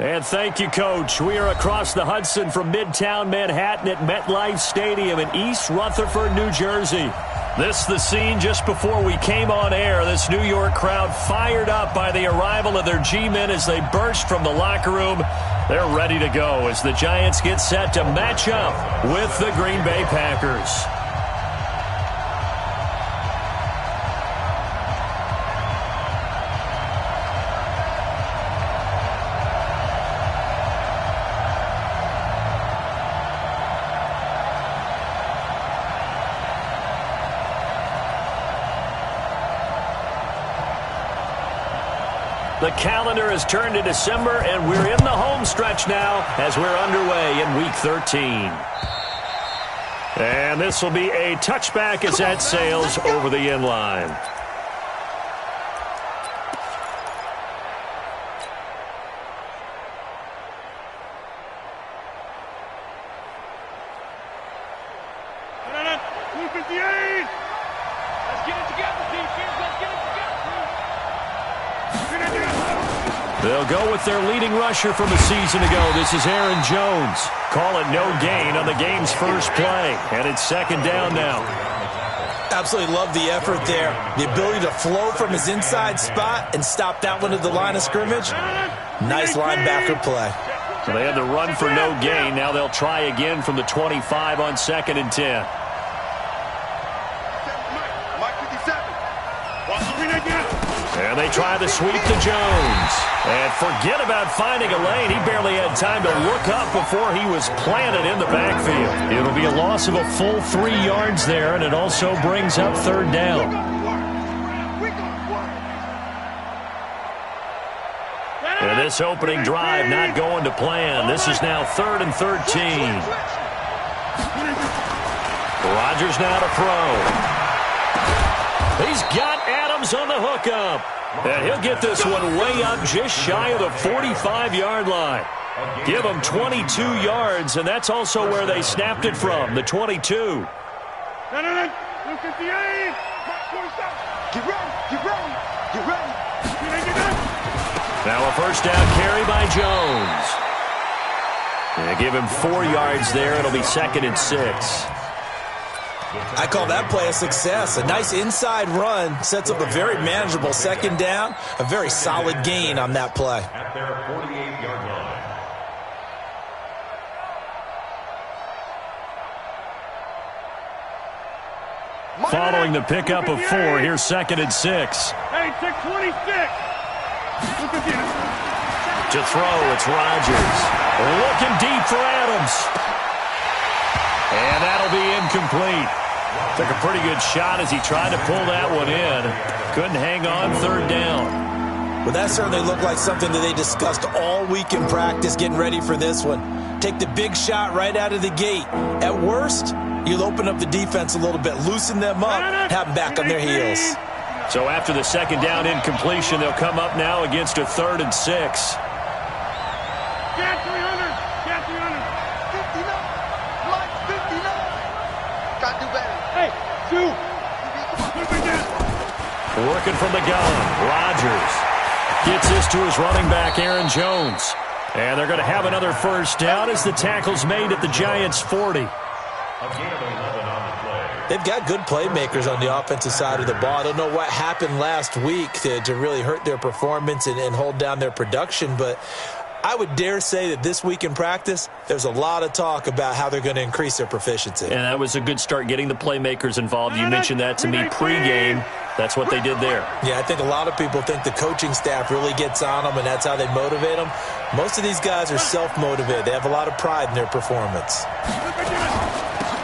And thank you, Coach. We are across the Hudson from Midtown Manhattan at MetLife Stadium in East Rutherford, New Jersey. This is the scene just before we came on air. This New York crowd fired up by the arrival of their G-men as they burst from the locker room. They're ready to go as the Giants get set to match up with the Green Bay Packers. The calendar has turned to December, and we're in the home stretch now as we're underway in Week 13. And this will be a touchback as that sails over the end line. They'll go with their leading rusher from a season ago. This is Aaron Jones. Call it no gain on the game's first play. And it's second down now. Absolutely love the effort there. The ability to flow from his inside spot and stop that one at the line of scrimmage. Nice linebacker play. So they had to run for no gain. Now they'll try again from the 25 on 2nd and 10. And they try the sweep to Jones. And forget about finding a lane. He barely had time to look up before he was planted in the backfield. It'll be a loss of a full 3 yards there, and it also brings up third down. And this opening drive not going to plan. This is now 3rd and 13. Rodgers now to throw. He's got Adams on the hookup. And he'll get this one way up just shy of the 45-yard line. Give him 22 yards, and that's also where they snapped it from, the 22. Now a first down carry by Jones. And give him 4 yards there. It'll be 2nd and 6. I call that play a success. A nice inside run sets up a very manageable second down. A very solid gain on that play. At their 48-yard line. Following the pickup of 4, here's 2nd and 6. Hey, check 26. To throw, it's Rodgers. Looking deep for Adams. And that'll be incomplete. Took a pretty good shot as he tried to pull that one in. Couldn't hang on, third down. Well, that certainly looked like something that they discussed all week in practice getting ready for this one. Take the big shot right out of the gate. At worst, you'll open up the defense a little bit, loosen them up, have them back on their heels. So after the second down incompletion, they'll come up now against a 3rd and 6. Working from the gun, Rodgers gets this to his running back, Aaron Jones. And they're going to have another first down as the tackle's made at the Giants' 40. They've got good playmakers on the offensive side of the ball. I don't know what happened last week to really hurt their performance and hold down their production, but I would dare say that this week in practice, there's a lot of talk about how they're going to increase their proficiency. And that was a good start getting the playmakers involved. You mentioned that to me pregame. That's what they did there. Yeah, I think a lot of people think the coaching staff really gets on them, and that's how they motivate them. Most of these guys are self-motivated. They have a lot of pride in their performance.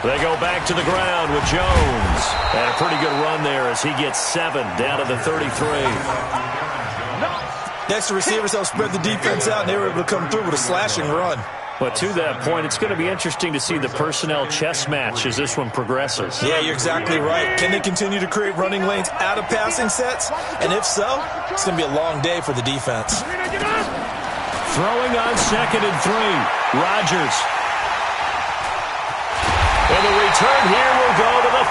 They go back to the ground with Jones. And a pretty good run there as he gets 7 down to the 33. Next, the receivers help spread the defense out, and they were able to come through with a slashing run. But to that point, it's going to be interesting to see the personnel chess match as this one progresses. Yeah, you're exactly right. Can they continue to create running lanes out of passing sets? And if so, it's going to be a long day for the defense. Throwing on 2nd and 3, Rodgers. And the return here will go to the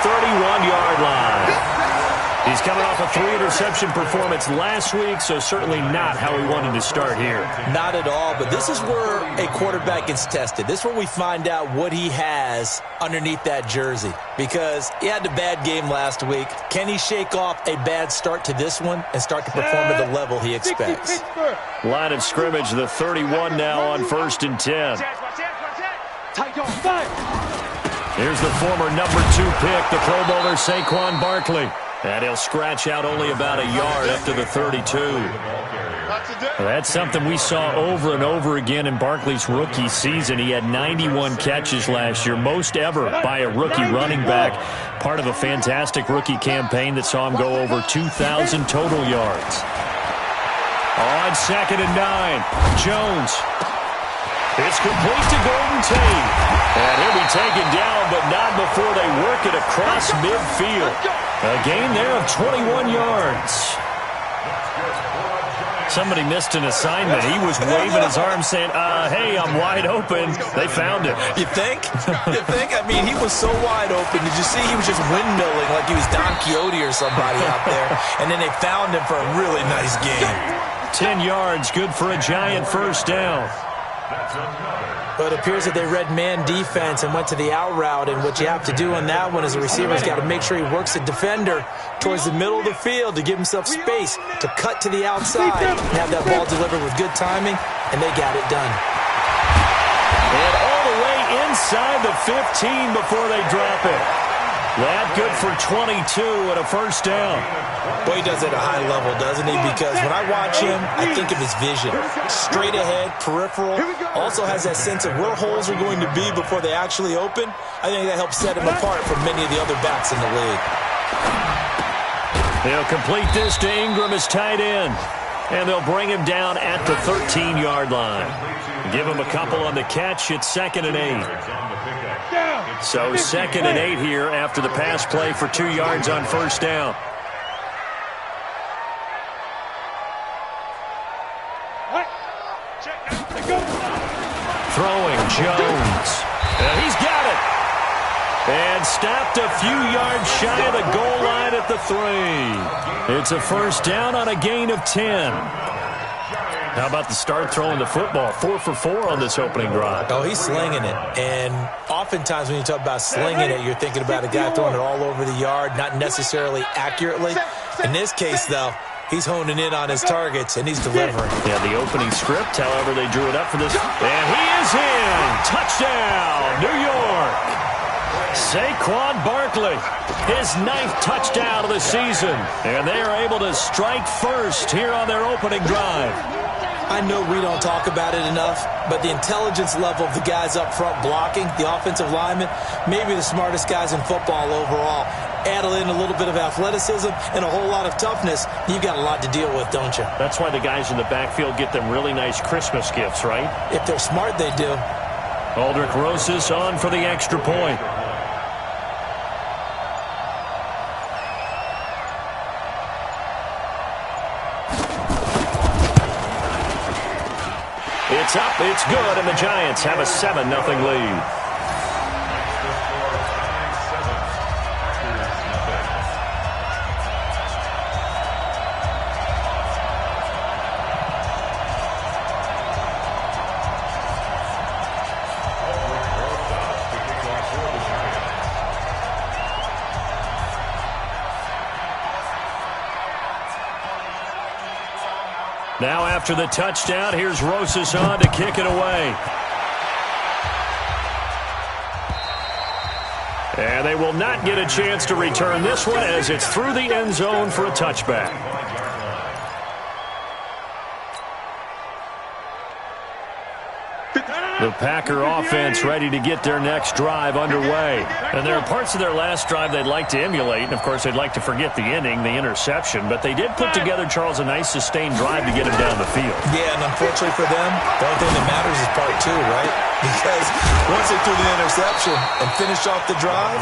3-interception performance last week, so certainly not how we wanted to start here. Not at all, but this is where a quarterback gets tested. This is where we find out what he has underneath that jersey, because he had a bad game last week. Can he shake off a bad start to this one and start to perform at the level he expects? Line of scrimmage, the 31 now on 1st and 10. Here's the former number 2 pick, the Pro Bowler Saquon Barkley. And he'll scratch out only about a yard up to the 32. That's something we saw over and over again in Barkley's rookie season. He had 91 catches last year, most ever by a rookie running back. Part of a fantastic rookie campaign that saw him go over 2,000 total yards. On 2nd and 9, Jones. It's complete to Golden Tate. And he'll be taken down, but not before they work it across midfield. A gain there of 21 yards. Somebody missed an assignment. He was waving his arms saying, hey, I'm wide open. They found him. You think? You think? I mean, he was so wide open. Did you see he was just windmilling like he was Don Quixote or somebody out there? And then they found him for a really nice game. 10 yards, good for a giant first down. But it appears that they read man defense and went to the out route, and what you have to do on that one is the receiver's got to make sure he works the defender towards the middle of the field to give himself space to cut to the outside and have that ball delivered with good timing, and they got it done. And all the way inside the 15 before they drop it. That good for 22 and a first down. Boy, he does it at a high level, doesn't he? Because when I watch him, I think of his vision. Straight ahead, peripheral. Also has that sense of where holes are going to be before they actually open. I think that helps set him apart from many of the other backs in the league. They'll complete this to Ingram as tight end. And they'll bring him down at the 13-yard line. Give him a couple on the catch. It's 2nd and 8. So 2nd and 8 here after the pass play for 2 yards on first down. Throwing Jones. And he's got it. And stopped a few yards shy of the goal line at the 3. It's a first down on a gain of 10. How about the start throwing the football? 4 for 4 on this opening drive. Oh, he's slinging it. And oftentimes when you talk about slinging it, you're thinking about a guy throwing it all over the yard, not necessarily accurately. In this case, though, he's honing in on his targets, and he's delivering. Yeah, the opening script, however, they drew it up for this. And he is in. Touchdown, New York. Saquon Barkley, his 9th touchdown of the season. And they are able to strike first here on their opening drive. I know we don't talk about it enough, but the intelligence level of the guys up front blocking, the offensive linemen, maybe the smartest guys in football overall. Add in a little bit of athleticism and a whole lot of toughness, you've got a lot to deal with, don't you? That's why the guys in the backfield get them really nice Christmas gifts, right? If they're smart, they do. Aldrich Rosas on for the extra point. It's up, it's good, and the Giants have a 7-0 lead. Now after the touchdown, here's Rosas on to kick it away. And they will not get a chance to return this one as it's through the end zone for a touchback. The Packer offense ready to get their next drive underway. And there are parts of their last drive they'd like to emulate. And, of course, they'd like to forget the inning, the interception. But they did put together, Charles, a nice sustained drive to get him down the field. Yeah, and unfortunately for them, the only thing that matters is part 2, right? Because once they threw the interception and finished off the drive,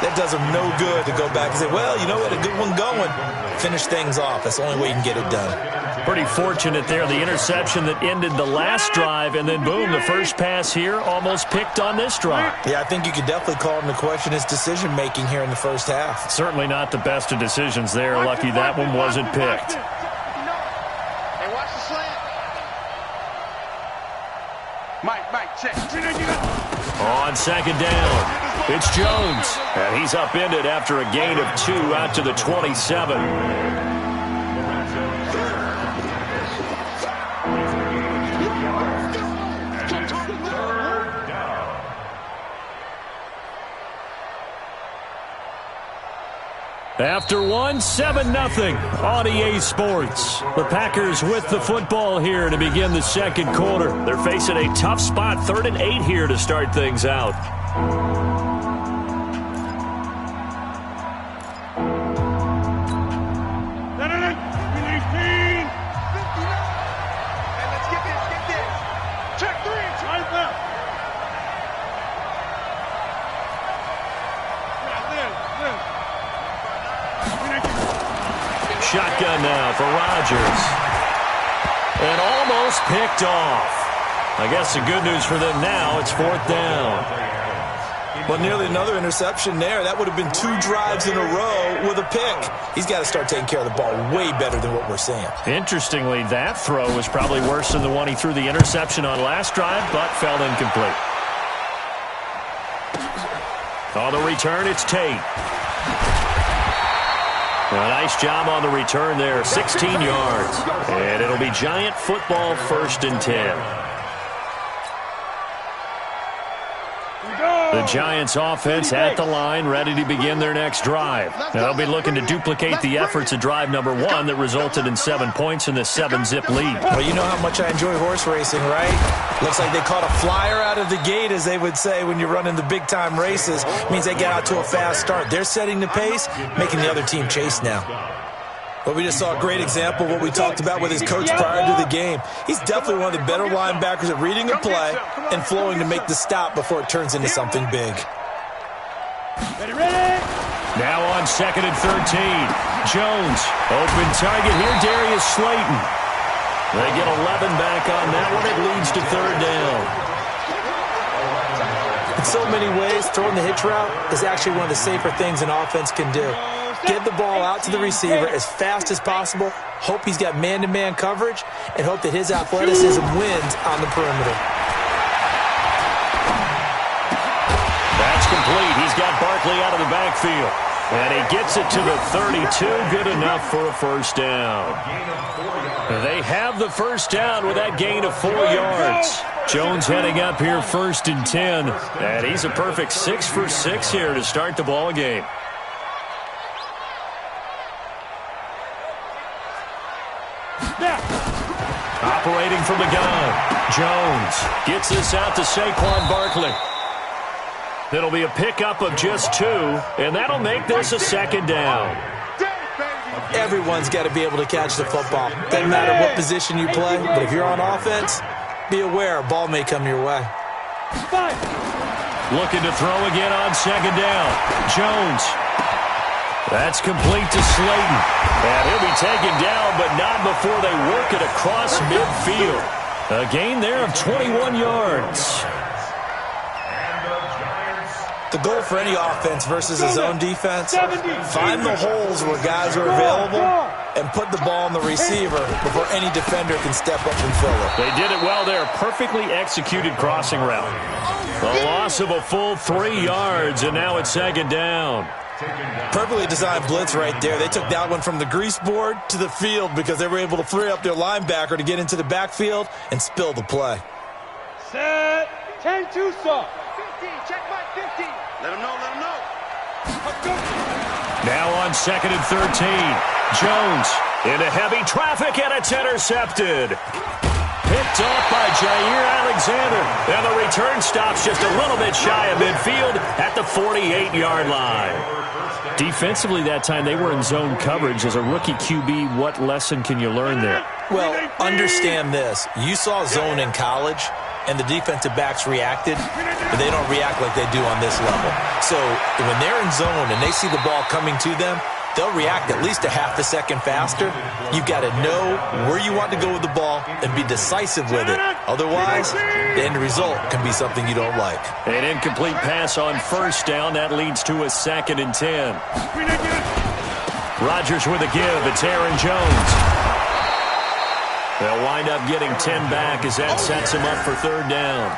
That does them no good to go back and say, well, you know, we had a good one going. Finish things off. That's the only way you can get it done. Pretty fortunate there. The interception that ended the last drive, and then, boom, the first pass here almost picked on this drive. Yeah, I think you could definitely call into question his decision-making here in the first half. Certainly not the best of decisions there. Lucky that one wasn't picked. Hey, watch the slant. Mike, check. On second down, it's Jones. And he's upended after a gain of 2 out to the 27. After 7-0 on EA Sports. The Packers with the football here to begin the second quarter. They're facing a tough spot, 3rd and 8 here to start things out. Shotgun now for Rodgers. And almost picked off. I guess the good news for them now, it's 4th down. Well, nearly another interception there. That would have been 2 drives in a row with a pick. He's got to start taking care of the ball way better than what we're seeing. Interestingly, that throw was probably worse than the one he threw the interception on last drive, but fell incomplete. On the return, it's Tate. A nice job on the return there, 16 yards. And it'll be Giant football, 1st and 10. The Giants offense at the line, ready to begin their next drive. Now, they'll be looking to duplicate the efforts of drive number 1 that resulted in 7 points in the 7-zip lead. Well, you know how much I enjoy horse racing, right? Looks like they caught a flyer out of the gate, as they would say when you're running the big-time races. It means they get out to a fast start. They're setting the pace, making the other team chase now. But we just saw a great example of what we talked about with his coach prior to the game. He's definitely one of the better linebackers at reading a play and flowing to make the stop before it turns into something big. Now on 2nd and 13. Jones, open target here, Darius Slayton. They get 11 back on that one. It leads to 3rd down. In so many ways, throwing the hitch route is actually one of the safer things an offense can do. Get the ball out to the receiver as fast as possible, hope he's got man-to-man coverage, and hope that his athleticism wins on the perimeter. That's complete. He's got Barkley out of the backfield. And he gets it to the 32. Good enough for a 1st down. They have the 1st down with that gain of 4 yards. Jones heading up here 1st and 10. And he's a perfect 6 for 6 here to start the ball game. Operating from the gun, Jones gets this out to Saquon Barkley. It'll be a pickup of just 2, and that'll make this a 2nd down. Everyone's got to be able to catch the football. Doesn't matter what position you play, but if you're on offense, be aware a ball may come your way. Looking to throw again on 2nd down. Jones. That's complete to Slayton. And he'll be taken down, but not before they work it across midfield. A gain there of 21 yards. The goal for any offense versus a zone defense, find the holes where guys are available and put the ball on the receiver before any defender can step up and fill it. They did it well there. Perfectly executed crossing route. A loss of a full 3 yards, and now it's 2nd down. Perfectly designed blitz right there. They took that one from the grease board to the field because they were able to free up their linebacker to get into the backfield and spill the play. Set. 10-2 soft. 15. Check my 15. Let him know. Now on 2nd and 13. Jones into heavy traffic, and it's intercepted. Picked off by Jair Alexander. And the return stops just a little bit shy of midfield at the 48-yard line. Defensively that time, they were in zone coverage. As a rookie QB, what lesson can you learn there? Well, understand this. You saw zone in college. and the defensive backs reacted, but they don't react like they do on this level. So when they're in zone and they see the ball coming to them, they'll react at least a half a second faster. You've got to know where you want to go with the ball and be decisive with it. Otherwise, the end result can be something you don't like. An incomplete pass on first down. That leads to a 2nd and 10. Rodgers with a give. It's Aaron Jones. They'll wind up getting 10 back as that sets him up for 3rd down.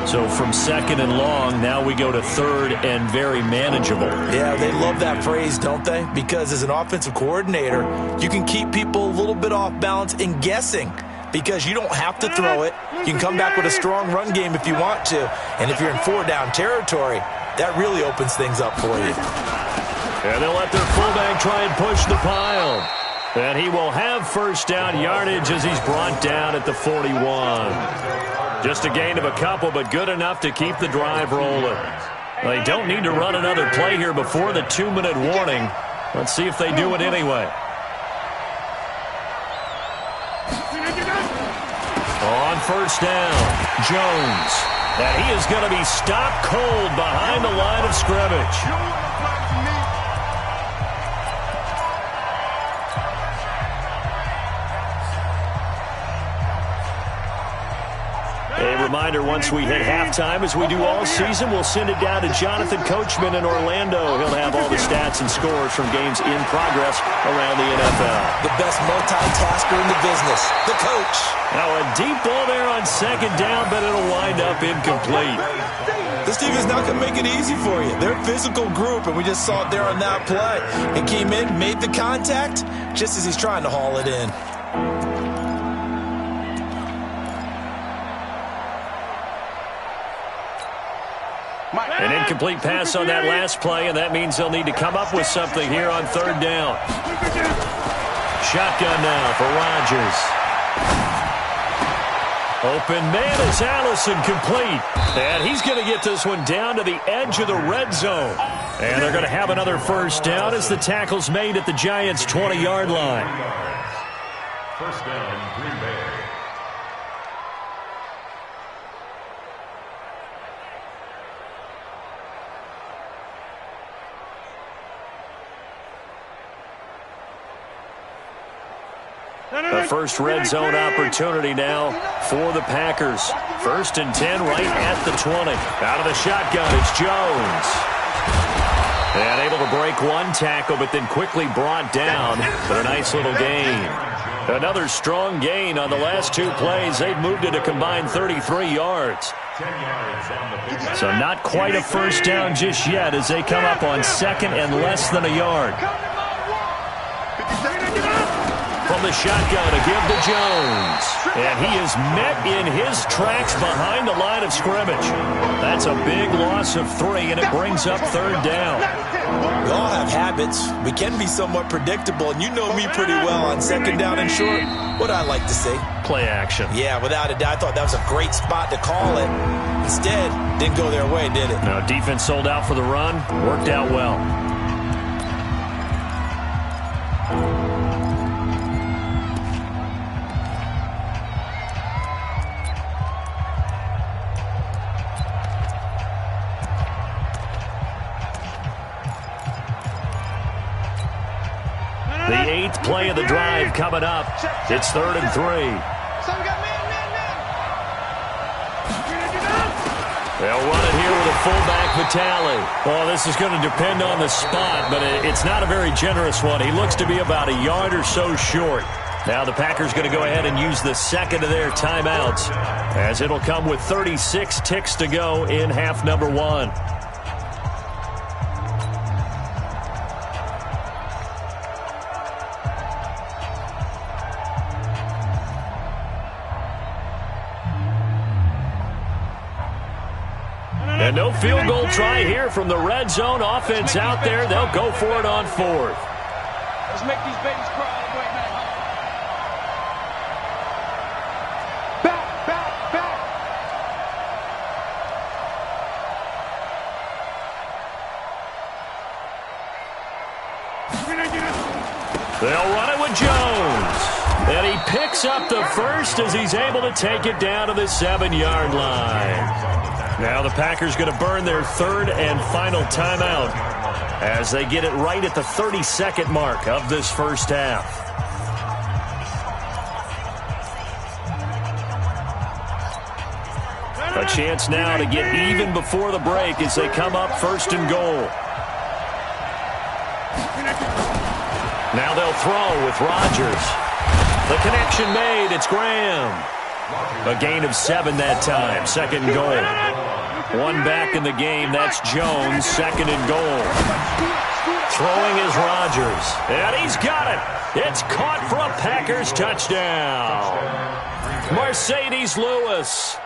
So from 2nd and long, now we go to 3rd and very manageable. Yeah, they love that phrase, don't they? Because as an offensive coordinator, you can keep people a little bit off balance and guessing because you don't have to throw it. You can come back with a strong run game if you want to. And if you're in 4-down territory, that really opens things up for you. And they'll let their fullback try and push the pile. And he will have 1st down yardage as he's brought down at the 41. Just a gain of a couple, but good enough to keep the drive rolling. They don't need to run another play here before the 2-minute warning. Let's see if they do it anyway. On 1st down, Jones. And he is going to be stopped cold behind the line of scrimmage. A reminder, once we hit halftime, as we do all season, we'll send it down to Jonathan Coachman in Orlando. He'll have all the stats and scores from games in progress around the NFL. The best multitasker in the business, the coach. Now a deep ball there on 2nd down, but it'll wind up incomplete. This team is not going to make it easy for you. They're a physical group, and we just saw it there on that play. It came in, made the contact, just as he's trying to haul it in. An incomplete pass on that last play, and that means they'll need to come up with something here on 3rd down. Shotgun now for Rodgers. Open man is Allison, complete. And he's going to get this one down to the edge of the red zone. And they're going to have another 1st down as the tackle's made at the Giants' 20-yard line. 1st down, Green Bay. The first red zone opportunity now for the Packers. 1st and 10 right at the 20. Out of the shotgun, it's Jones. And able to break one tackle, but then quickly brought down. But a nice little gain. Another strong gain on the last 2 plays. They've moved it a combined 33 yards. So not quite a 1st down just yet as they come up on 2nd and less than a yard. From the shotgun, a give to Jones. And he is met in his tracks behind the line of scrimmage. That's a big loss of 3, and it brings up 3rd down. We all have habits. We can be somewhat predictable, and you know me pretty well on 2nd down and short. What I like to say? Play action. Yeah, without a doubt. I thought that was a great spot to call it. Instead, didn't go their way, did it? No, defense sold out for the run. Worked out well. The 8th play of the drive coming up. It's 3rd and 3. They'll run it here with a fullback, Vitale. Well, this is going to depend on the spot, but it's not a very generous one. He looks to be about a yard or so short. Now the Packers going to go ahead and use the 2nd of their timeouts, as it'll come with 36 ticks to go in half number 1. And no field goal try here from the red zone. Offense out there. They'll go for it on 4th. Let's make these babies cry all the way back home. Back. They'll run it with Jones. And he picks up the first as he's able to take it down to the 7-yard line. Now the Packers going to burn their third and final timeout as they get it right at the 32nd mark of this first half. A chance now to get even before the break as they come up first and goal. Now they'll throw with Rodgers. The connection made. It's Graham. A gain of 7 that time. Second and goal. One back in the game. That's Jones. Second and goal. Throwing is Rodgers. And he's got it. It's caught for a Packers touchdown. Mercedes Lewis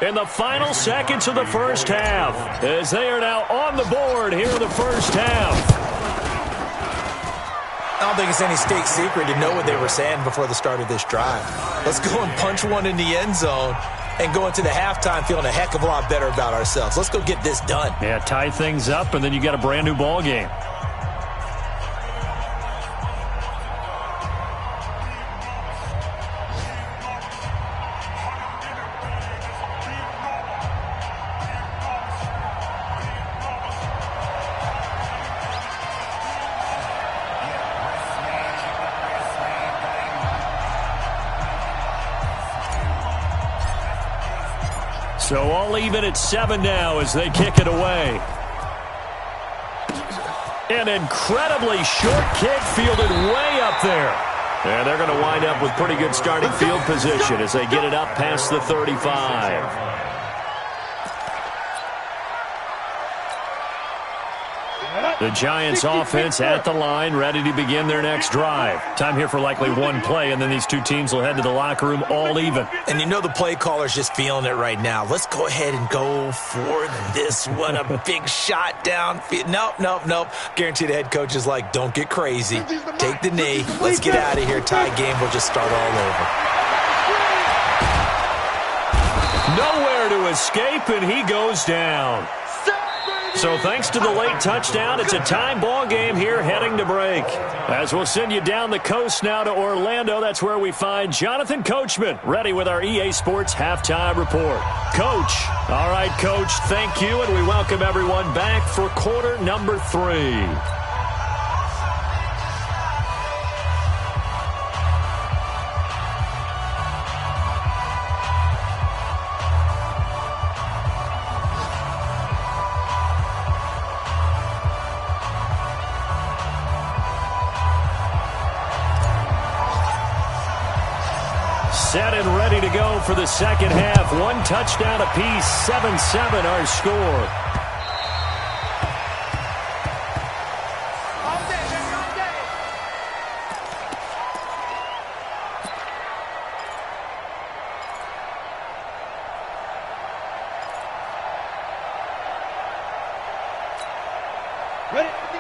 in the final seconds of the first half as they are now on the board here in the first half. I don't think it's any state secret to know what they were saying before the start of this drive. Let's go and punch one in the end zone and go into the halftime feeling a heck of a lot better about ourselves. Let's go get this done. Yeah, tie things up, and then you got a brand new ball game. So all even at 7 now as they kick it away. An incredibly short kick fielded way up there. And they're going to wind up with pretty good starting field position as they get it up past the 35. The Giants offense at the line, ready to begin their next drive. Time here for likely one play, and then these two teams will head to the locker room all even. And you know the play caller's just feeling it right now. Let's go ahead and go for this one. A big shot downfield. Nope. Guarantee the head coach is like, don't get crazy. Take the knee. Let's get out of here. Tie game. We'll just start all over. Nowhere to escape, and he goes down. So thanks to the late touchdown, it's a tie ball game here heading to break. As we'll send you down the coast now to Orlando, that's where we find Jonathan Coachman, ready with our EA Sports Halftime Report. Coach. All right, Coach, thank you, and we welcome everyone back for quarter number 3. Set and ready to go for the second half. One touchdown apiece, 7-7 our score.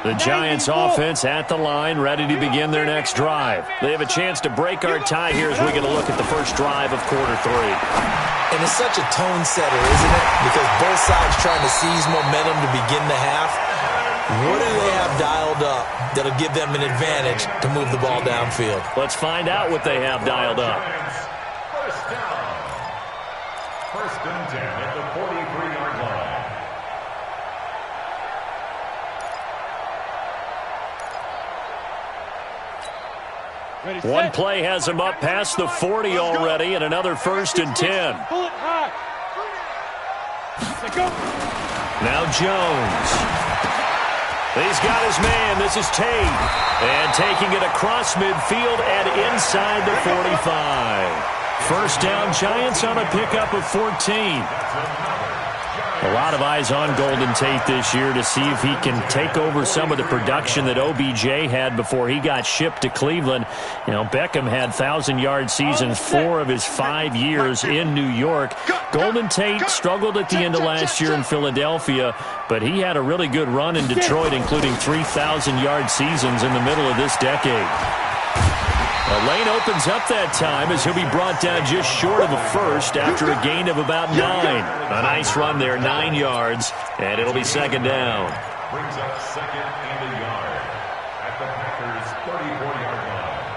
The Giants offense at the line, ready to begin their next drive. They have a chance to break our tie here as we get a look at the first drive of quarter 3. And it's such a tone setter, isn't it? Because both sides trying to seize momentum to begin the half. What do they have dialed up that'll give them an advantage to move the ball downfield? Let's find out what they have dialed up. First down. First and 10 at the 43-yard line. One play has him up past the 40 already, and another first and 10. Now Jones. He's got his man. This is Tate. And taking it across midfield and inside the 45. First down, Giants on a pickup of 14. A lot of eyes on Golden Tate this year to see if he can take over some of the production that OBJ had before he got shipped to Cleveland. You know, Beckham had 1,000-yard seasons 4 of his 5 years in New York. Golden Tate struggled at the end of last year in Philadelphia, but he had a really good run in Detroit, including 3,000-yard seasons in the middle of this decade. A lane opens up that time as he'll be brought down just short of a first after a gain of about 9. A nice run there, 9 yards, and it'll be second down. Brings up second and a yard at the Packers' 34-yard line.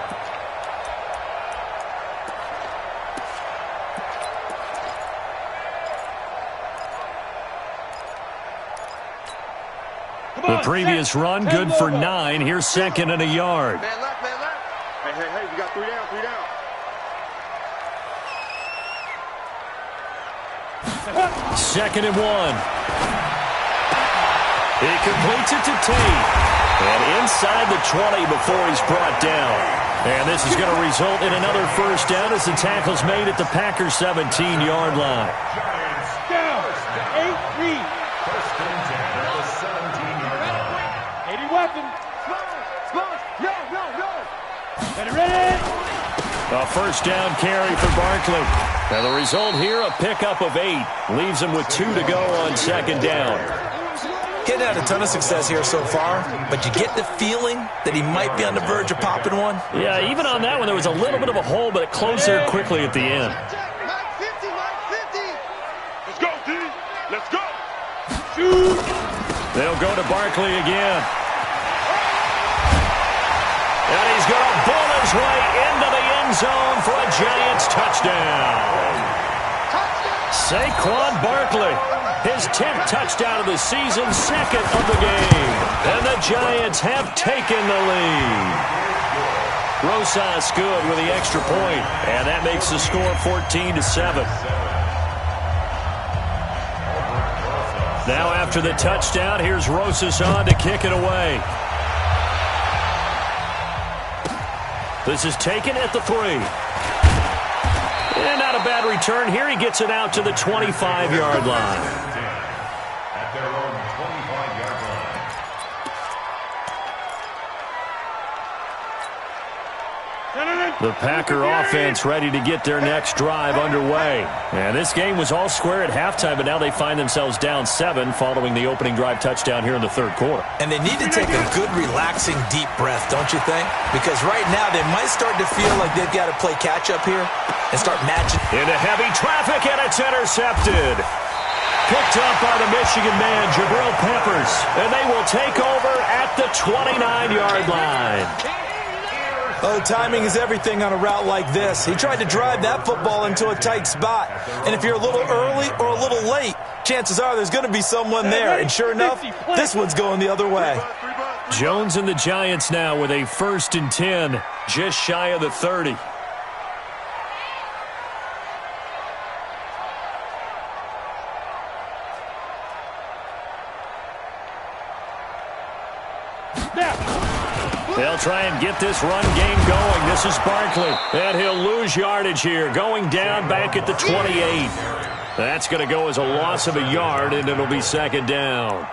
previous run, good for 9. Here's second and a yard. Man left, man left. Hey, we got 3 down, 3 down. Second and 1. He completes it to Tate. And inside the 20 before he's brought down. And this is going to result in another first down as the tackle's made at the Packers' 17-yard line. Down. 8-3. First and 10 at the 17-yard line. 80 weapon. No. Ready. A first down carry for Barkley. Now the result here, a pickup of 8. Leaves him with 2 to go on second down. Getting had a ton of success here so far, but you get the feeling that he might be on the verge of popping one. Yeah, even on that one, there was a little bit of a hole, but it closed there quickly at the end. Mike 50. Let's go, D. Let's go. Shoot. They'll go to Barkley again. And he's going to bull his way into the end zone for a Giants touchdown. Saquon Barkley, his 10th touchdown of the season, second of the game. And the Giants have taken the lead. Rosas good with the extra point, and that makes the score 14-7. Now after the touchdown, here's Rosas on to kick it away. This is taken at the 3. And not a bad return here. He gets it out to the 25-yard line. At their own 25-yard line. The Packer offense ready to get their next drive underway. And this game was all square at halftime, but now they find themselves down 7 following the opening drive touchdown here in the third quarter. And they need to take a good, relaxing, deep breath, don't you think? Because right now they might start to feel like they've got to play catch-up here and start matching. Into heavy traffic, and it's intercepted. Picked up by the Michigan man, Jabril Peppers. And they will take over at the 29-yard line. Oh, timing is everything on a route like this. He tried to drive that football into a tight spot. And if you're a little early or a little late, chances are there's going to be someone there. And sure enough, this one's going the other way. Jones and the Giants now with a 1st and 10, just shy of the 30. They'll try and get this run game going. This is Barkley, and he'll lose yardage here, going down back at the 28. That's going to go as a loss of a yard, and it'll be second down.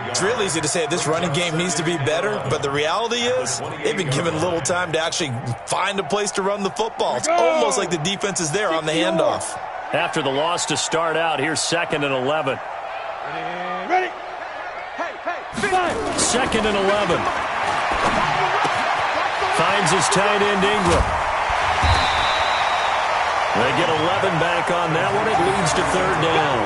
It's real easy to say this running game needs to be better, but the reality is they've been given little time to actually find a place to run the football. It's almost like the defense is there on the handoff. After the loss to start out, here's 2nd and 11. Ready. Second and 11. Finds his tight end, Ingram. They get 11 back on that one. It leads to 3rd down.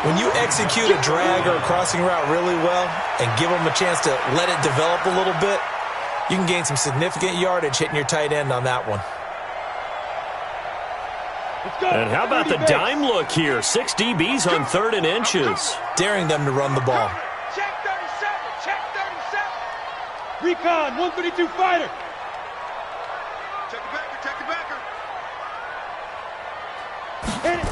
When you execute a drag or a crossing route really well and give them a chance to let it develop a little bit, you can gain some significant yardage hitting your tight end on that one. And how about the dime look here? 6 DBs on 3rd and inches. Daring them to run the ball. Check 37. Recon, 132 fighter. Check the backer. Hit it.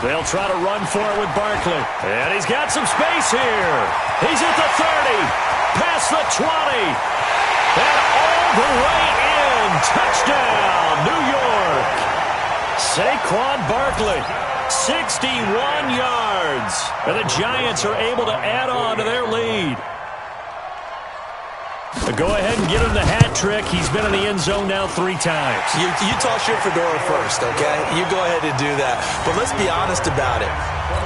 They'll try to run for it with Barkley. And he's got some space here. He's at the 30. Past the 20. And all the way in. Touchdown, New York. Saquon Barkley, 61 yards. And the Giants are able to add on to their lead. Go ahead and give him the hat trick. He's been in the end zone now 3 times. You toss your fedora first, okay? You go ahead and do that. But let's be honest about it.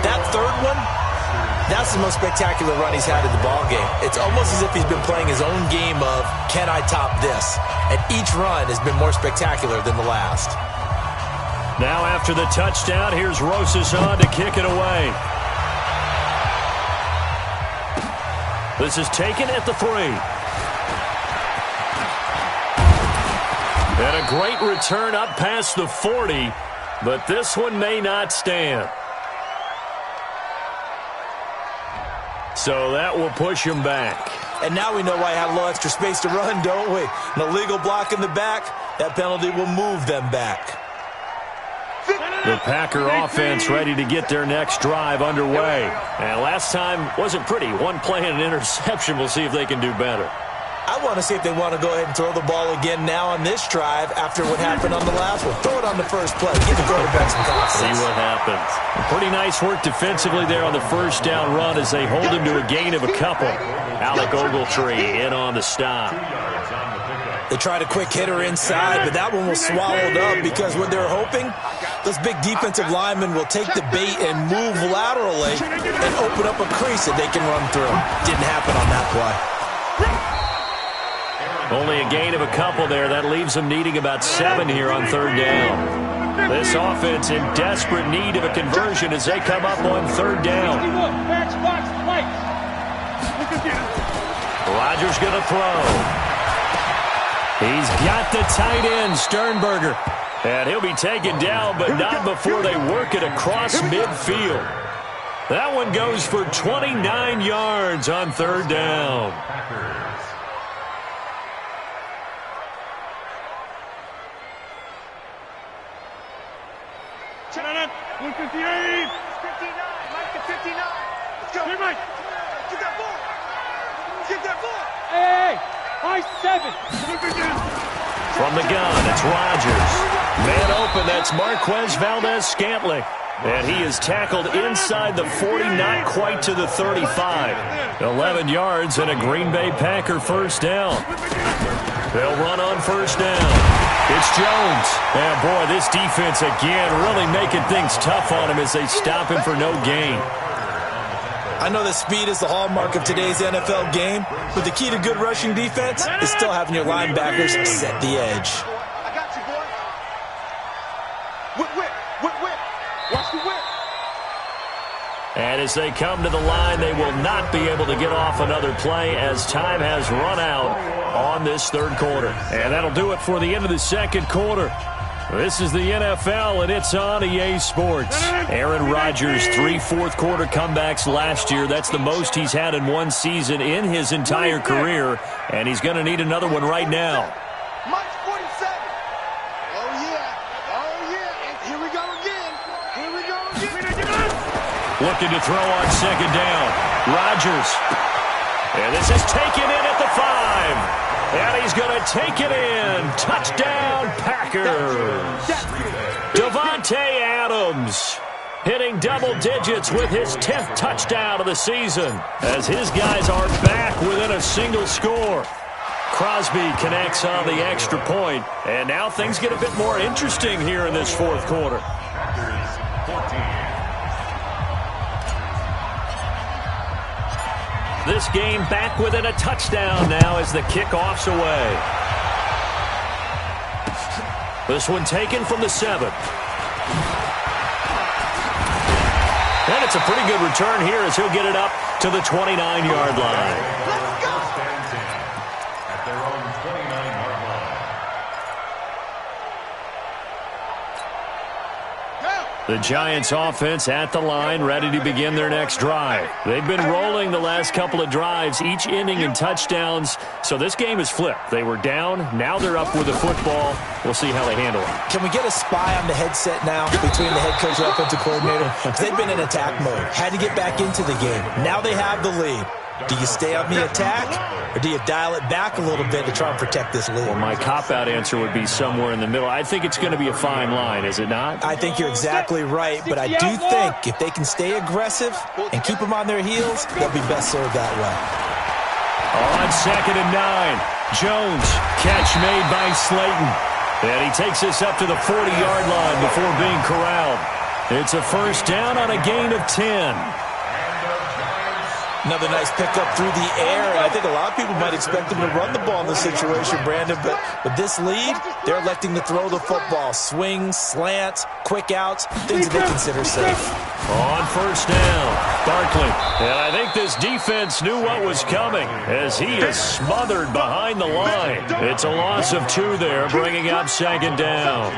That 3rd one, that's the most spectacular run he's had in the ballgame. It's almost as if he's been playing his own game of, can I top this? And each run has been more spectacular than the last. Now after the touchdown, here's Rosas on to kick it away. This is taken at the 3. And a great return up past the 40, but this one may not stand. So that will push him back. And now we know why I had a little extra space to run, don't we? An illegal block in the back, that penalty will move them back. The Packer offense ready to get their next drive underway. And last time wasn't pretty. One play and an interception. We'll see if they can do better. I want to see if they want to go ahead and throw the ball again now on this drive after what happened on the last one. Throw it on the first play. Give the quarterback some confidence. See what happens. Pretty nice work defensively there on the first down run as they hold him to a gain of a couple. Alec Ogletree in on the stop. They tried a quick hitter inside, but that one was swallowed up because what they're hoping, those big defensive linemen will take the bait and move laterally and open up a crease that they can run through. Didn't happen on that play. Only a gain of a couple there. That leaves them needing about 7 here on third down. This offense in desperate need of a conversion as they come up on third down. Rodgers going to throw. He's got the tight end, Sternberger. And he'll be taken down, but not before they work it across midfield. That one goes for 29 yards on third down. From the gun, it's Rodgers. Man open, that's Marquez Valdez-Scantling. And he is tackled inside the 40, not quite to the 35. 11 yards and a Green Bay Packer first down. They'll run on first down. It's Jones. And boy, this defense again really making things tough on him as they stop him for no gain. I know that speed is the hallmark of today's NFL game, but the key to good rushing defense is still having your linebackers set the edge. I got you, boy. Whip. Watch the whip. And as they come to the line, they will not be able to get off another play as time has run out on this third quarter. And that'll do it for the end of the second quarter. This is the NFL, and it's on EA Sports. Aaron Rodgers, 3 fourth-quarter comebacks last year. That's the most he's had in one season in his entire career, and he's going to need another one right now. Mike's 47. Oh, yeah. And here we go again. Looking to throw on second down. Rodgers. And this is taken in at the 5. And he's going to take it in. Touchdown, Packers. Davante Adams hitting double digits with his 10th touchdown of the season as his guys are back within a single score. Crosby connects on the extra point, and now things get a bit more interesting here in this fourth quarter. This game back within a touchdown now as the kickoff's away. This one taken from the 7. And it's a pretty good return here as he'll get it up to the 29-yard line. At their own 29-yard line. The Giants offense at the line, ready to begin their next drive. They've been rolling the last couple of drives, each ending in touchdowns. So this game is flipped. They were down, now they're up with the football. We'll see how they handle it. Can we get a spy on the headset now between the head coach and offensive coordinator? Because they've been in attack mode. Had to get back into the game. Now they have the lead. Do you stay on the attack, or do you dial it back a little bit to try and protect this lead? Well, my cop-out answer would be somewhere in the middle. I think it's going to be a fine line, is it not? I think you're exactly right, but I do think if they can stay aggressive and keep them on their heels, they'll be best served that way. On second and 9, Jones, catch made by Slayton. And he takes this up to the 40-yard line before being corralled. It's a first down on a gain of 10. Another nice pickup through the air, and I think a lot of people might expect them to run the ball in this situation, Brandon, but with this lead, they're electing to throw the football. Swings, slants, quick outs, things that they consider safe. On first down, Barkley. And I think this defense knew what was coming as he is smothered behind the line. It's a loss of 2 there, bringing up second down.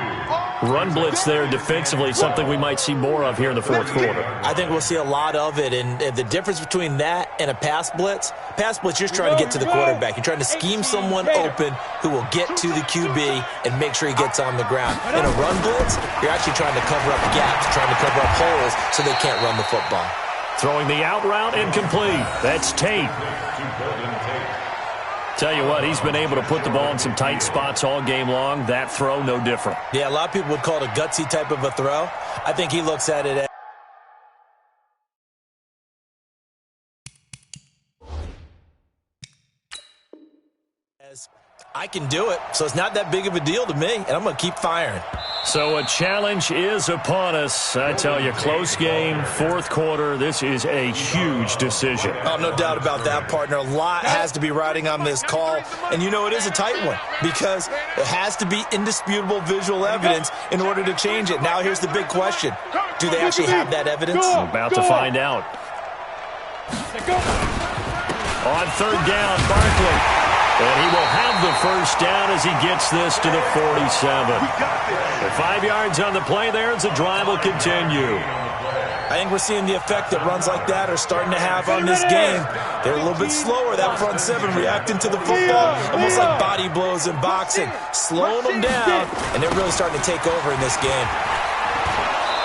run blitz there defensively, something we might see more of here in the fourth quarter. I think we'll see a lot of it, and the difference between that and a pass blitz, you're just trying to get to the quarterback. You're trying to scheme someone open who will get to the QB and make sure he gets on the ground. In a run blitz, you're actually trying to cover up gaps, trying to cover up holes so they can't run the football. Throwing the out route incomplete. That's Tate. Tell you what, he's been able to put the ball in some tight spots all game long. That throw, no different. Yeah, a lot of people would call it a gutsy type of a throw. I think he looks at it as I can do it, so it's not that big of a deal to me, and I'm going to keep firing. So a challenge is upon us. I tell you, close game, fourth quarter. This is a huge decision. Oh, no doubt about that, partner. A lot has to be riding on this call. And you know it is a tight one because it has to be indisputable visual evidence in order to change it. Now here's the big question. Do they actually have that evidence? We're about to find out. On third down, Barkley. And he will have the first down as he gets this to the 47. With 5 yards on the play there as the drive will continue. I think we're seeing the effect that runs like that are starting to have on this game. They're a little bit slower, that front seven, reacting to the football, almost like body blows in boxing, slowing them down, and they're really starting to take over in this game.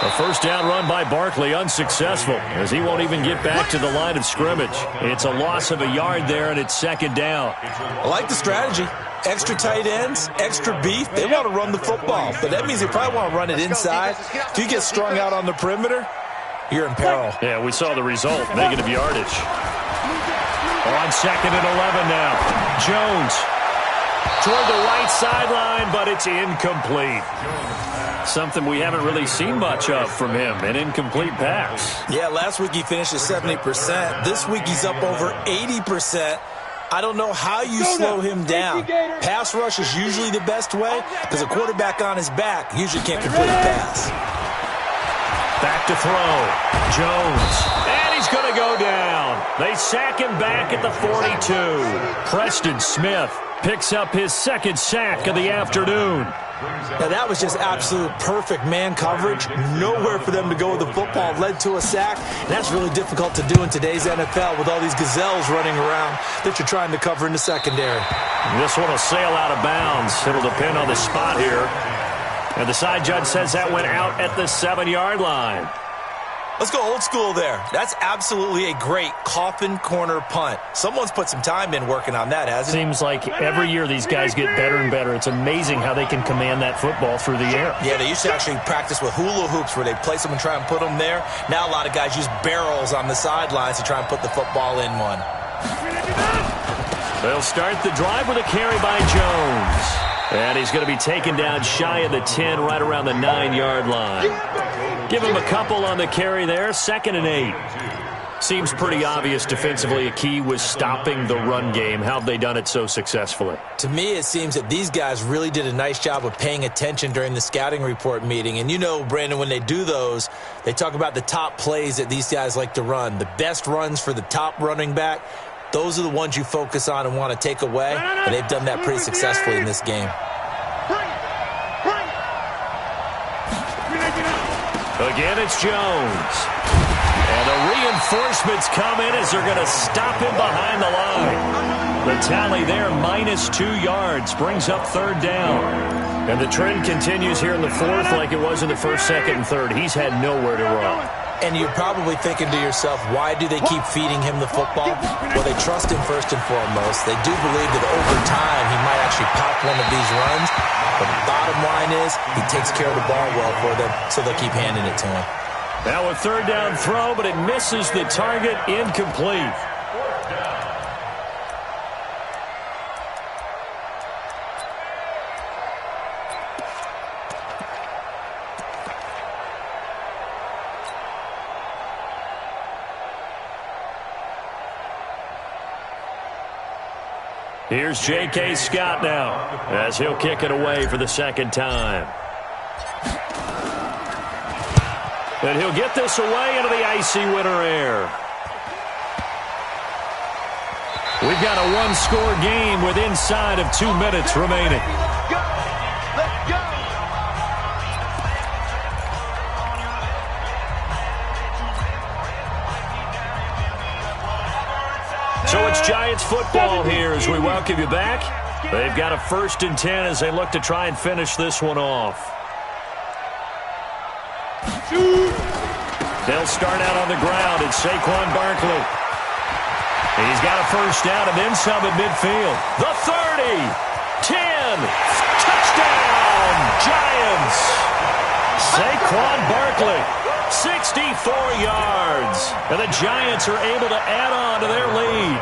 A first down run by Barkley unsuccessful as he won't even get back to the line of scrimmage. It's a loss of a yard there, and it's second down. I like the strategy. Extra tight ends, extra beef. They want to run the football, but that means they probably want to run it inside. If you get strung out on the perimeter, you're in peril. Yeah, we saw the result, negative yardage. On second and 11 now. Jones toward the right sideline, but it's incomplete. Something we haven't really seen much of from him, an incomplete pass. Yeah, last week he finished at 70%. This week he's up over 80%. I don't know how you slow him down. Pass rush is usually the best way because a quarterback on his back usually can't complete a pass. Back to throw. Jones. And he's going to go down. They sack him back at the 42. Preston Smith picks up his second sack of the afternoon. Now, that was just absolute perfect man coverage. Nowhere for them to go with the football. Led to a sack. And that's really difficult to do in today's NFL with all these gazelles running around that you're trying to cover in the secondary. This one will sail out of bounds. It'll depend on the spot here. And the side judge says that went out at the 7-yard line. Let's go old school there. That's absolutely a great coffin corner punt. Someone's put some time in working on that, hasn't it? Seems like every year these guys get better and better. It's amazing how they can command that football through the air. Yeah, they used to actually practice with hula hoops where they place them and try and put them there. Now a lot of guys use barrels on the sidelines to try and put the football in one. They'll start the drive with a carry by Jones. And he's going to be taken down shy of the 10, right around the 9-yard line. Give him a couple on the carry there, 2nd and 8. Seems pretty obvious defensively a key was stopping the run game. How have they done it so successfully? To me, it seems that these guys really did a nice job of paying attention during the scouting report meeting. And you know, Brandon, when they do those, they talk about the top plays that these guys like to run. The best runs for the top running back. Those are the ones you focus on and want to take away, and they've done that pretty successfully in this game. Again, it's Jones. And the reinforcements come in as they're going to stop him behind the line. The tally there, -2 yards, brings up 3rd down. And the trend continues here in the 4th like it was in the 1st, 2nd, and 3rd. He's had nowhere to run. And you're probably thinking to yourself, why do they keep feeding him the football? Well, they trust him first and foremost. They do believe that over time he might actually pop one of these runs. But the bottom line is he takes care of the ball well for them, so they'll keep handing it to him. Now a 3rd down throw, but it misses the target, incomplete. Here's J.K. Scott now as he'll kick it away for the 2nd time. And he'll get this away into the icy winter air. We've got a 1-score game with inside of 2 minutes remaining. So it's Giants football here as we welcome you back. They've got a 1st and 10 as they look to try and finish this one off. They'll start out on the ground. It's Saquon Barkley. He's got a 1st down and then some at midfield. The 30, 10, touchdown, Giants. Saquon Barkley, 64 yards. And the Giants are able to add on to their lead.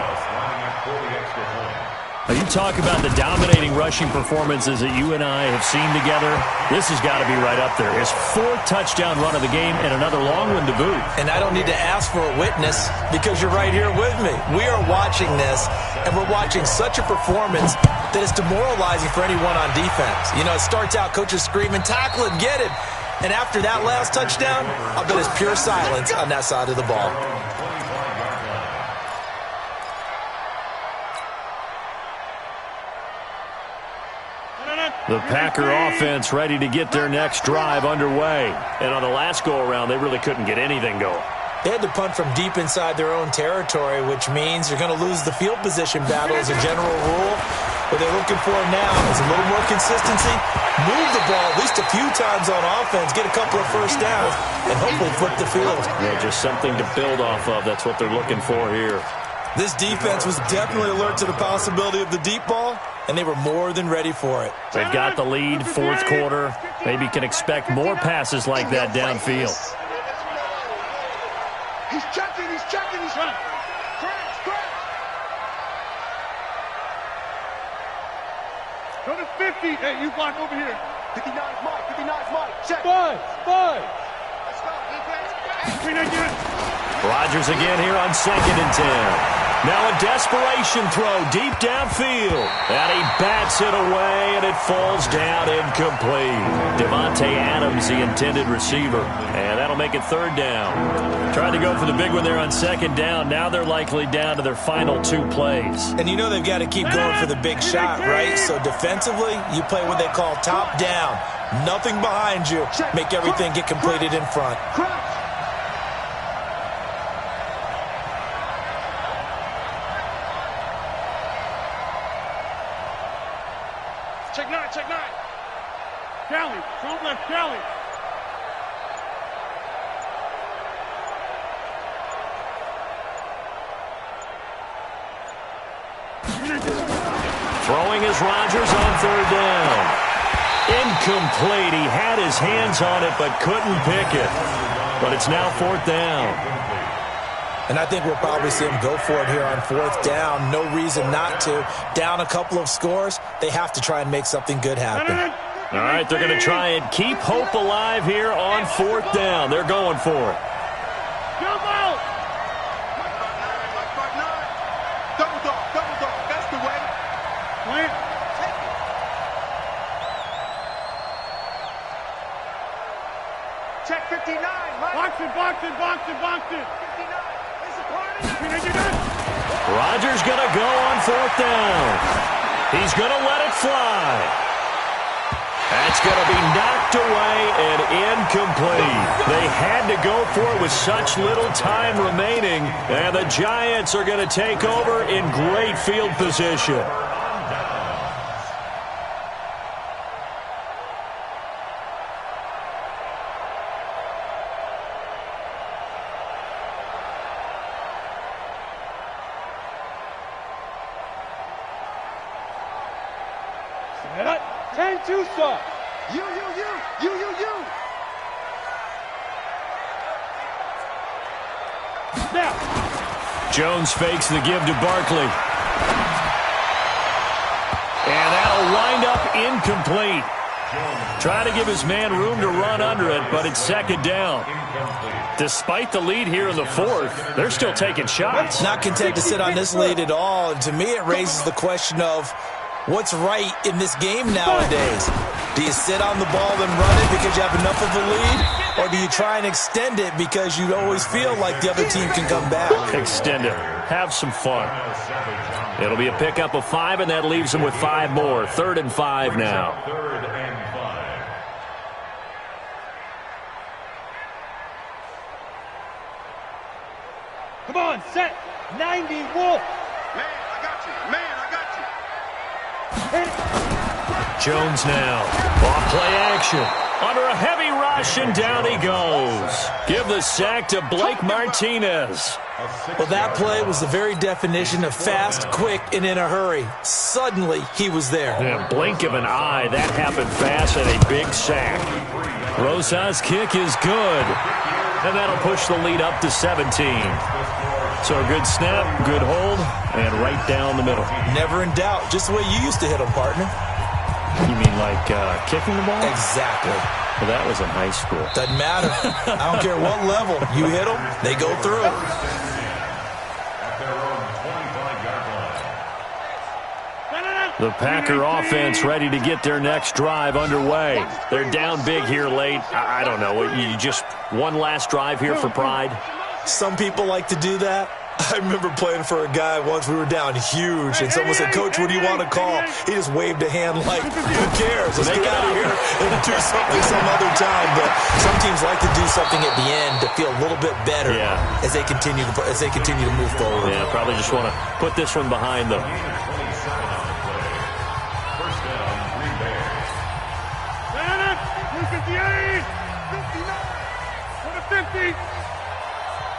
Now you talk about the dominating rushing performances that you and I have seen together. This has got to be right up there. His 4th touchdown run of the game and another long one to boot. And I don't need to ask for a witness because you're right here with me. We are watching this, and we're watching such a performance that is demoralizing for anyone on defense. You know, it starts out, coaches screaming, tackle him, get him. And after that last touchdown, I'll bet it's pure silence on that side of the ball. The Packer offense ready to get their next drive underway. And on the last go-around, they really couldn't get anything going. They had to punt from deep inside their own territory, which means you're going to lose the field position battle as a general rule. What they're looking for now is a little more consistency, move the ball at least a few times on offense, get a couple of 1st downs, and hopefully flip the field. Yeah, just something to build off of. That's what they're looking for here. This defense was definitely alert to the possibility of the deep ball, and they were more than ready for it. They've got the lead, 4th quarter. Maybe can expect more passes like that downfield. He's checking, he's running. Crash. Go to 50. Hey, you block over here. 59's Mike. Check. Five. Let's go, defense. Rodgers again here on 2nd and 10. Now a desperation throw deep downfield. And he bats it away, and it falls down incomplete. Devontae Adams, the intended receiver. And that'll make it 3rd down. Tried to go for the big one there on 2nd down. Now they're likely down to their final 2 plays. And you know they've got to keep going for the big shot, right? So defensively, you play what they call top down. Nothing behind you. Make everything get completed in front. Check 9. Cali, front left, Cali. Throwing is Rodgers on 3rd down. Incomplete. He had his hands on it but couldn't pick it. But it's now 4th down. And I think we'll probably see him go for it here on 4th down. No reason not to. Down a couple of scores, they have to try and make something good happen. All right, they're going to try and keep hope alive here on 4th down. They're going for it. Jump out! Double dog. That's the way. Plant. Check 59, Mike. Box it. 59. It's a party. Rodgers going to go on 4th down. He's going to let it fly. That's going to be knocked away and incomplete. They had to go for it with such little time remaining, and the Giants are going to take over in great field position. Set up. 10-2 stop. You. Now. Jones fakes the give to Barkley. And that'll wind up incomplete. Try to give his man room to run under it, but it's 2nd down. Despite the lead here in the 4th, they're still taking shots. Not content to sit on this lead at all. And to me, it raises the question of what's right in this game nowadays. Do you sit on the ball and run it because you have enough of a lead? Or do you try and extend it because you always feel like the other team can come back? Extend it. Have some fun. It'll be a pickup of 5, and that leaves them with 5 more. 3rd and 5 now. 3rd and 5. Come on, set. 90 Wolf. Jones now. Off play action. Under a heavy rush, and down he goes. Give the sack to Blake Martinez. Well, that play was the very definition of fast, quick, and in a hurry. Suddenly, he was there. In a blink of an eye, that happened fast, and a big sack. Rosas' kick is good. And that'll push the lead up to 17. So a good snap, good hold, and right down the middle. Never in doubt. Just the way you used to hit them, partner. You mean like kicking the ball? Exactly. Well, that was in high school. Doesn't matter. I don't care what level. You hit them, they go through. The Packer offense ready to get their next drive underway. They're down big here late. I don't know. You just one last drive here for pride? Some people like to do that. I remember playing for a guy once. We were down huge, and someone said, "Coach, what do you want to call?" He just waved a hand like, "Who cares? Let's get out of here and do something some other time." But some teams like to do something at the end to feel a little bit better as they continue to move forward. Yeah, probably just want to put this one behind them.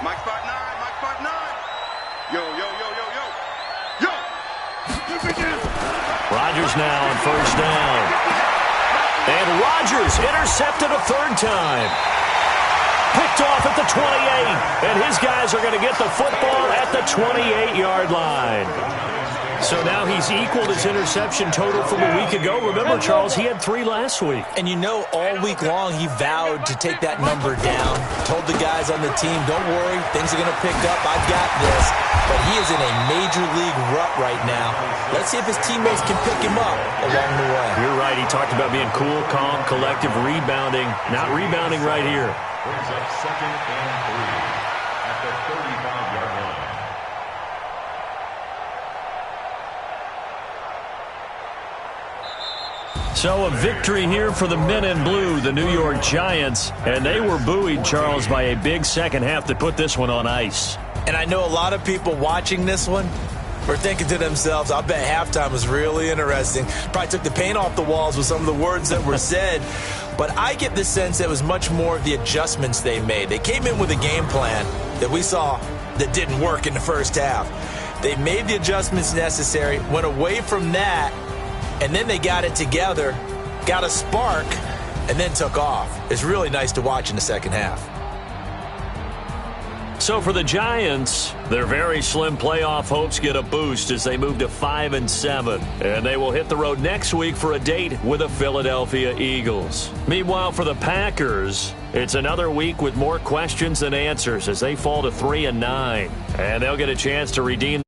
Mike 5'9", Mike 5'9". Yo, yo, yo, yo, yo. Yo! Rodgers now on first down. And Rodgers intercepted a third time. Picked off at the 28. And his guys are going to get the football at the 28-yard line. So now he's equaled his interception total from a week ago. Remember, Charles, he had 3 last week. And you know, all week long he vowed to take that number down. Told the guys on the team, don't worry, things are going to pick up. I've got this. But he is in a major league rut right now. Let's see if his teammates can pick him up along the way. You're right. He talked about being cool, calm, collective, rebounding. Not rebounding right here. Brings up 2nd and 3 at the 35-yard line. So a victory here for the men in blue, the New York Giants. And they were buoyed, Charles, by a big second half that put this one on ice. And I know a lot of people watching this one were thinking to themselves, I bet halftime was really interesting. Probably took the paint off the walls with some of the words that were said. But I get the sense it was much more of the adjustments they made. They came in with a game plan that we saw that didn't work in the first half. They made the adjustments necessary, went away from that, and then they got it together, got a spark, and then took off. It's really nice to watch in the second half. So for the Giants, their very slim playoff hopes get a boost as they move to 5-7. And they will hit the road next week for a date with the Philadelphia Eagles. Meanwhile, for the Packers, it's another week with more questions than answers as they fall to 3-9. And they'll get a chance to redeem